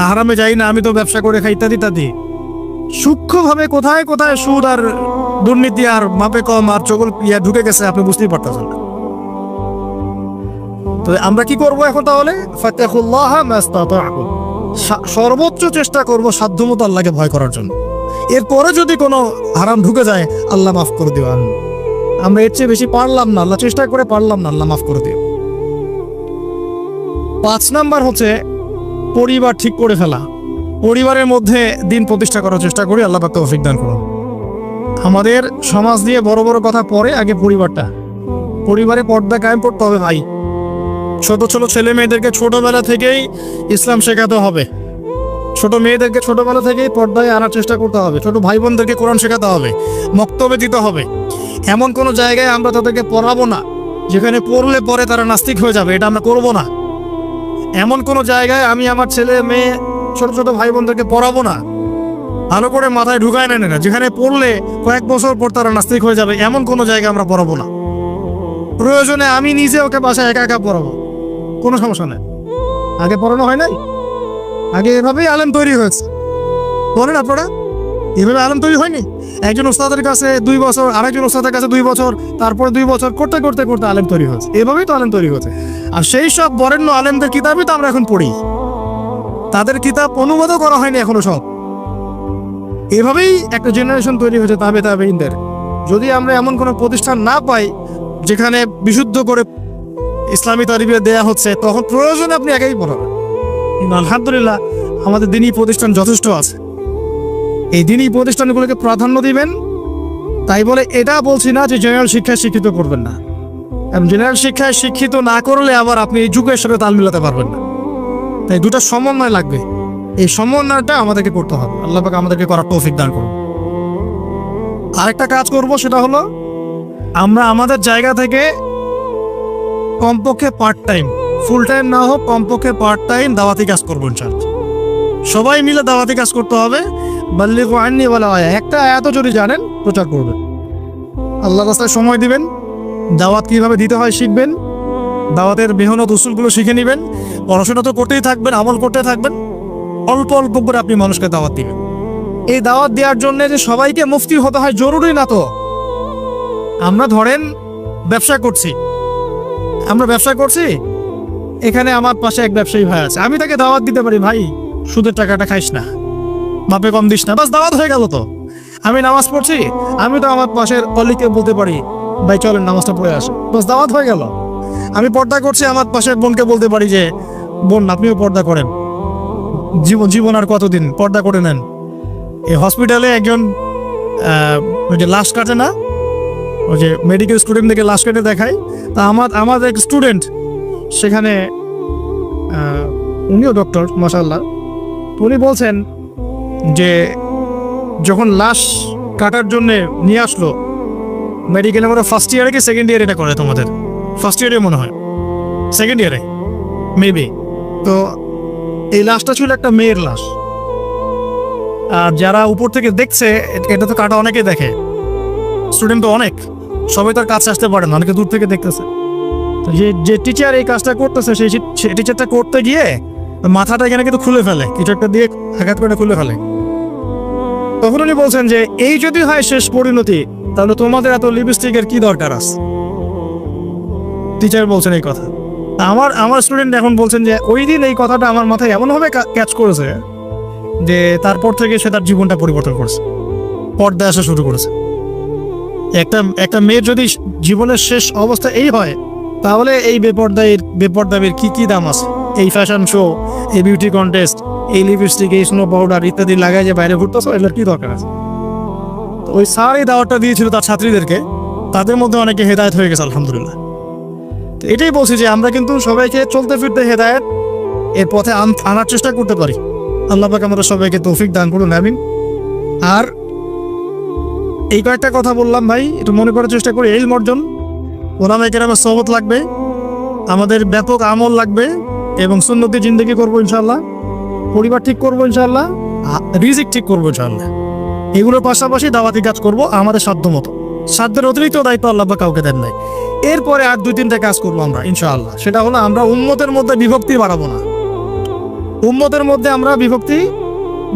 হারামে যাই না, আমি তো ব্যবসা করে খাই, ইত্যাদি ইত্যাদি। সূক্ষ্মভাবে কোথায় কোথায় সুদ আর দুর্নীতি আর মাপে কম আর চগল ঢুকে গেছে, আপনি বুঝতেই পারতেছেন না। তো আমরা কি করব এখন তাহলে? ফাত্তাকুল্লাহ মাস্তাতা'তুম, সর্বোচ্চ চেষ্টা করব সাধ্যমতো আল্লাহকে ভয় করার জন্য। এরপরে যদি কোনো হারাম ঢুকে যায়, আল্লাহ মাফ করে দিবেন। আমরা এর চেয়ে বেশি পারলাম না, আল্লাহ চেষ্টা করে পারলাম না, আল্লাহ মাফ করে দিও। 5 নাম্বার হচ্ছে পরিবার ঠিক করে ফেলা। পরিবারের মধ্যে দিন প্রতিষ্ঠা করার চেষ্টা করি, আল্লাহ পাক তৌফিক দান করুন। আমাদের সমাজ নিয়ে বড় বড় কথা পরে, আগে পরিবারে পর্দা কায়েম করতে হবে ভাই। ছোট ছোট ছেলে মেয়েদেরকে ছোটবেলা থেকেই ইসলাম শেখাতে হবে। ছোট মেয়েদেরকে ছোটবেলা থেকেই পর্দায় আনার চেষ্টা করতে হবে। ছোট ভাই বোনদেরকে কোরআন শেখাতে হবে, মক্তবে দিতে হবে। এমন কোনো জায়গায় আমরা তাদেরকে পড়াবো না যেখানে পড়লে পরে তারা নাস্তিক হয়ে যাবে, এটা আমরা করবো না। এমন কোনো জায়গায় আমি আমার ছেলে মেয়ে ছোট ছোট ভাই বোনদেরকে পড়াবো না, ভালো করে মাথায় ঢুকায় নেন না, যেখানে পড়লে কয়েক বছর পর তারা নাস্তিক হয়ে যাবে, এমন কোনো জায়গায় আমরা পড়াবো না। প্রয়োজনে আমি নিজে ওকে বাসায় একা একা পড়াবো, কোনো সমস্যা নেই। আগে পড়ানো হয় নাই, আগে এভাবেই আলেম তৈরি হয়েছে। বলেন আপনারা, এভাবে আলেম তৈরি হয়নি? একজন ওস্তাদের কাছে 2 বছর, আরেকজন ওস্তাদের কাছে 2 বছর, তারপরে 2 বছর করতে করতে করতে আলেম তৈরি হয়েছে। এভাবেই তো আলেম তৈরি হয়েছে। আর সেই সব বরেণ্য আলেমদের কিতাবই তো আমরা এখন পড়ি, তাদের কিতাব অনুবাদও করা হয়নি এখনো সব। এভাবেই একটা জেনারেশন তৈরি হয়েছে তাবেঈনদের। যদি আমরা এমন কোনো প্রতিষ্ঠান না পাই যেখানে বিশুদ্ধ করে ইসলামী তালিমে দেয়া হচ্ছে, তখন প্রয়োজনে আপনি একাই পড়াবেন। কিন্তু আলহামদুলিল্লাহ আমাদের দিনী প্রতিষ্ঠান যথেষ্ট আছে। এই দিনী প্রতিষ্ঠানগুলোকে প্রাধান্য দিবেন। তাই বলে এটা বলছি না যে জেনারেল শিক্ষায় শিক্ষিত করবেন না। জেনারেল শিক্ষায় শিক্ষিত না করলে আবার আপনি এই যুগের সাথে তাল মিলাতে পারবেন না। তাই দুটো সমন্বয় লাগবে, এই সমন্বয়টা আমাদেরকে করতে হবে। আল্লাহ পাক আমাদেরকে করার তৌফিক দান করুন। আরেকটা কাজ করব, সেটা হলো আমরা আমাদের জায়গা থেকে কমপক্ষে পার্ট টাইম, ফুল টাইম না হোক, কমপক্ষে পার্ট টাইম দাওয়াতি কাজ করবো ইনশাআল্লাহ। সবাই মিলে দাওয়াতি কাজ করতে হবে। বাল্লিগু আন্নী ওয়ালাউ আয়া, একটা আয়াতও যদি জানেন প্রচার করবেন। আল্লাহর রাস্তায় সময় দিবেন, দাওয়াত কিভাবে দিতে হয় শিখবেন, দাওয়াতের মেহনত উসুলগুলো শিখে নেবেন। পড়াশোনা তো করতেই থাকবেন, আমল করতে থাকবেন। অল্প অল্প করে আপনি মানুষকে দাওয়াত দিবেন। এই দাওয়াত দেওয়ার জন্য যে সবাইকে মুফতি হতে হয় জরুরি না তো। আমরা ধরেন ব্যবসা করছি, এখানে আমার পাশে এক ব্যবসায়ী ভাই আছে, আমি তাকে দাওয়াত দিতে পারি, ভাই সুদের টাকাটা খাইস না, মাপে কম দিস না, বাস দাওয়াত হয়ে গেল তো। আমি নামাজ পড়ছি, আমি তো আমার পাশের কলিগকে বলতে পারি ভাই চলেন নামাজটা পড়ে আসে, বাস দাওয়াত হয়ে গেল। আমি পর্দা করছি, আমার পাশের বোনকে বলতে পারি যে বোন আপনিও পর্দা করেন, জীবন আর কতদিন, পর্দা করে নেন। এই হসপিটালে একজন ওই যে লাশ কাটে না, ওই যে মেডিকেল স্টুডেন্টদেরকে লাশ কেটে দেখায়, তা আমার এক স্টুডেন্ট সেখানে, উনিও ডক্টর মাশাআল্লাহ, উনি বলছেন যে যখন লাশ কাটার জন্য নিয়ে আসলো মেডিকেলে, আমরা ফার্স্ট ইয়ারে কি সেকেন্ড ইয়ারে এটা করে, তোমাদের ফার্স্ট ইয়ারে মনে হয়, সেকেন্ড ইয়ারে মেবি, তো এই লাশটা ছিল একটা মেয়ের লাশ। আর যারা উপর থেকে দেখছে, এটা তো কাটা অনেকে দেখে, স্টুডেন্ট তো অনেক, সবাই তার কাছে আসতে পারে না, অনেকে দূর থেকে দেখতেছে। তো যে টিচার এই কাজটা করতেছে, সেই টিচারটা করতে গিয়ে মাথাটা এখানে কিন্তু খুলে ফেলে, কিছু একটা দিয়ে আঘাত করে খুলে ফেলে। তখন উনি বলছেন যে এই যদি হয় শেষ পরিণতি, তাহলে তোমাদের এত লিপস্টিকের কি দরকার আছে। টিচার বলছেন এই কথা। আমার স্টুডেন্ট এখন বলছেন যে ওই দিন এই কথাটা আমার মাথায় এমনভাবে ক্যাচ করেছে যে তারপর থেকে সে তার জীবনটা পরিবর্তন করেছে, পর্দায় আসা শুরু করেছে। একটা মেয়ের যদি জীবনের শেষ অবস্থা এই হয়, তাহলে এই বেপর্দাবির কি দাম আছে? এই ফ্যাশন শো, এই বিউটি কন্টেস্ট, এই লিপস্টিক, এই স্নো পাউডার ইত্যাদি লাগায় যে বাইরে ঘুরতেছে, এগুলোর কি দরকার আছে? তো ওই স্যার এই দাওয়াতটা দিয়েছিল তার ছাত্রীদেরকে, তাদের মধ্যে অনেকে হেদায়েত হয়ে গেছে আলহামদুলিল্লাহ। তো এটাই বলছি যে আমরা কিন্তু সবাইকে চলতে ফিরতে হেদায়েত এর পথে আনার চেষ্টা করতে পারি। আল্লাহ পাক আমাদের সবাইকে তৌফিক দান করুন, আমিন। আর এই কয়েকটা কথা বললাম ভাই, একটু মনে করার চেষ্টা করি। ইলম অর্জন, ওলামায়ে কেরামের সোহবত লাগবে, আমাদের ব্যাপক আমল লাগবে, এবং সুন্নতি জিন্দেগি করবো ইনশাআল্লাহ, পরিবার ঠিক করবো ইনশাআল্লাহ, রিজিক ঠিক করবো ইনশাআল্লাহ। এগুলোর পাশাপাশি দাওয়াতি কাজ করবো আমাদের সাধ্য মতো। সাধ্যের অতিরিক্ত দায়িত্ব আল্লাহ পাক কাউকে দেন নাই। এরপরে আর 2-3টা কাজ করবো আমরা ইনশাআল্লাহ। সেটা হলো আমরা উম্মতের মধ্যে বিভক্তি বাড়াবো না। উম্মতের মধ্যে আমরা বিভক্তি,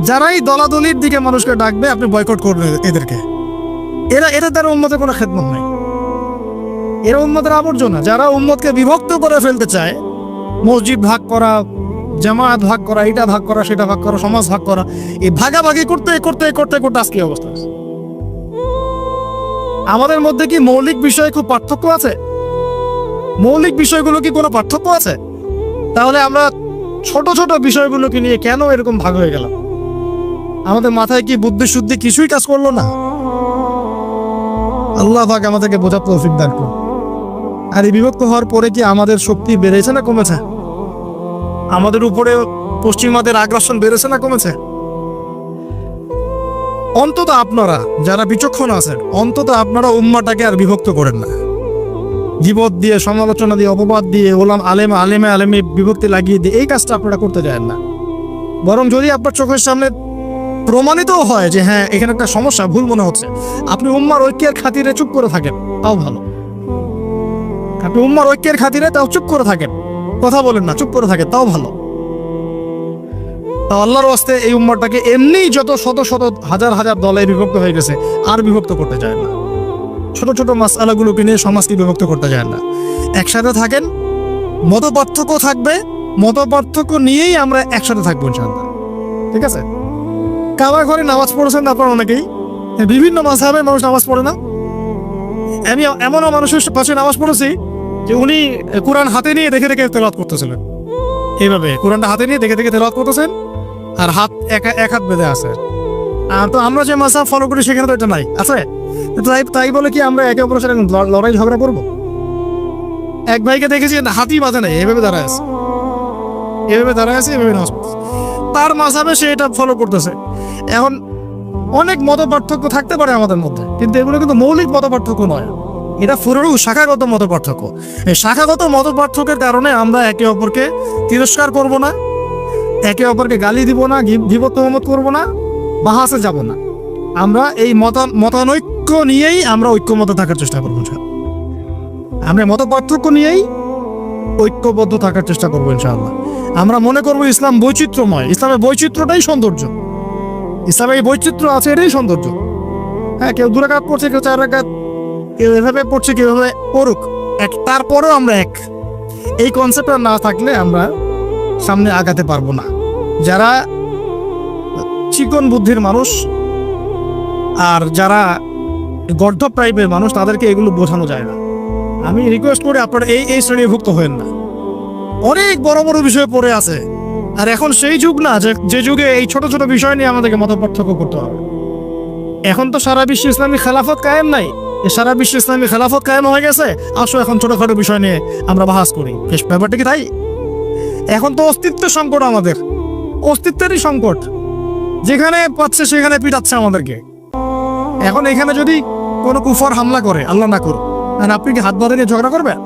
যারাই দলাদলির দিকে মানুষকে ডাকবে আপনি বয়কট করবেন এদেরকে। এরা তার উম্মতের কোনো খেদমত নাই, এরা উম্মতের আবর্জনা। যারা উম্মতকে বিভক্ত করে ফেলতে চায়, মসজিদ ভাগ করা, জামায়াত ভাগ করা, এটা ভাগ করা, সেটা ভাগ করা, সমাজ ভাগ করা, এই ভাগাভাগি করতে করতে করতে করতে আজকে অবস্থা আছে। আমাদের মধ্যে কি মৌলিক বিষয়ে খুব পার্থক্য আছে? মৌলিক বিষয়গুলো কি কোনো পার্থক্য আছে? তাহলে আমরা ছোট ছোট বিষয়গুলোকে নিয়ে কেন এরকম ভাগ হয়ে গেলাম? আমাদের মাথায় কি বুদ্ধি শুদ্ধি কিছুই কাজ করলো না? আল্লাহ পাক আমাদেরকে বোঝার তৌফিক দান করুন। আর এই বিভক্ত হওয়ার পরে কি আমাদের শক্তি বেড়েছে না কমেছে? আমাদের উপরে পশ্চিমাদের আগ্রাসন বেড়েছে না কমেছে? অন্তত আপনারা যারা বিচক্ষণ আছেন, অন্তত আপনারা উম্মাটাকে আর বিভক্ত করেন না। গীবত দিয়ে, সমালোচনা দিয়ে, অপবাদ দিয়ে, আলেমে বিভক্তি লাগিয়ে দিয়ে এই কাজটা আপনারা করতে যান না। বরং যদি আপনার চোখের সামনে প্রমাণিত হয় যে হ্যাঁ এখানে একটা সমস্যা, ভুল মনে হচ্ছে, আপনি উম্মার ঐক্যের খাতিরে চুপ করে থাকেন, তাও ভালো। আপনি উম্মার ঐক্যের খাতিরে তাও চুপ করে থাকেন, কথা বলেন না, চুপ করে থাকেন, তাও ভালো। তা আল্লাহর ওয়াস্তে এই উম্মাটাকে এমনি যত শত শত হাজার হাজার দলে বিভক্ত হয়ে গেছে, আর বিভক্ত করতে চায় না। ছোট ছোট মাসআলাগুলোকে নিয়ে সমাজকে বিভক্ত করতে চায় না। একসাথে থাকেন, মত পার্থক্য থাকবে, মত পার্থক্য নিয়েই আমরা একসাথে থাকবো ইনশাআল্লাহ। ঠিক আছে? কাবা ঘরে নামাজ পড়েছেন আপনারা অনেকেই, বিভিন্ন মাযহাবের মানুষ নামাজ পড়ে না। আমি এমনও মানুষের পাশে নামাজ পড়েছি যে উনি কোরআন হাতে নিয়ে দেখে দেখে তেলাওয়াত করতেছিলেন, এইভাবে কোরআনটা হাতে নিয়ে দেখে দেখে তেলাওয়াত করতেছেন, আর হাত এক হাত বেঁধে আছে। আর তো আমরা যে মাযহাব ফলো করি সেখানে তো এটা নাই, আছে? তাই বলে কি আমরা একে অপরের সাথে লড়াই ঝগড়া করবো? এক ভাইকে দেখেছি হাতি বাঁধে নাই, এভাবে দাঁড়ায় আছে, এভাবে নামাজ পড়ছে। তার মাযহাবে সে এটা ফলো করতেছে। এখন অনেক মত পার্থক্য থাকতে পারে আমাদের মধ্যে, কিন্তু এগুলো কিন্তু মৌলিক মত পার্থক্য নয়, এটা ফুরু শাখাগত মত পার্থক্য। এই শাখাগত মত পার্থক্যের কারণে আমরা একে অপরকে তিরস্কার করব না, একে অপরকে গালি দিব না, গীবত তোহমত করব না, বাহাসে যাব না। আমরা এই মতানৈক্য নিয়েই আমরা ঐক্যমত থাকার চেষ্টা করবো। আমরা মত পার্থক্য নিয়েই ঐক্যবদ্ধ থাকার চেষ্টা করবো ইনশাআল্লাহ। আমরা মনে করবো ইসলাম বৈচিত্র্যময়, ইসলামের বৈচিত্র্যটাই সৌন্দর্য, ইসলামে এই বৈচিত্র্য আছে, এটাই সৌন্দর্য। হ্যাঁ, কেউ 2 রাকাত পড়ছে, কেউ 4 রাকাত, কেউ এভাবে পড়ছে, কেউ এভাবে পড়ুক, তারপরেও আমরা এক। এই কনসেপ্টটা না থাকলে আমরা সামনে আগাতে পারবো না। যারা চিকন বুদ্ধির মানুষ আর যারা গর্ধব টাইপের মানুষ, তাদেরকে এগুলো বোঝানো যায় না। আমি রিকোয়েস্ট করি আপনারা এই শ্রেণীভুক্ত হয়েন না। অনেক বড় বড় বিষয় পড়ে আছে, আর এখন সেই যুগ না যে যুগে এই ছোট ছোট বিষয় নিয়ে আমাদেরকে মত পার্থক্য করতে হবে। এখন তো সারা বিশ্বে ইসলামী খেলাফত কায়েম নাই, সারা বিশ্বে ইসলামী খেলাফত কায়েম হয়ে গেছে। আসো এখন ছোটখাটো বিষয় নিয়ে আমরা বাহাস করি, ব্যাপারটা কি তাই? এখন তো অস্তিত্বের সংকট, আমাদের অস্তিত্বেরই সংকট। যেখানে পাচ্ছে সেখানে পিটাচ্ছে আমাদেরকে। এখন এখানে যদি কোনো কুফর হামলা করে, আল্লাহ না করুক, আর আপনি কি হাত বাঁধে নিয়ে ঝগড়া করবেন?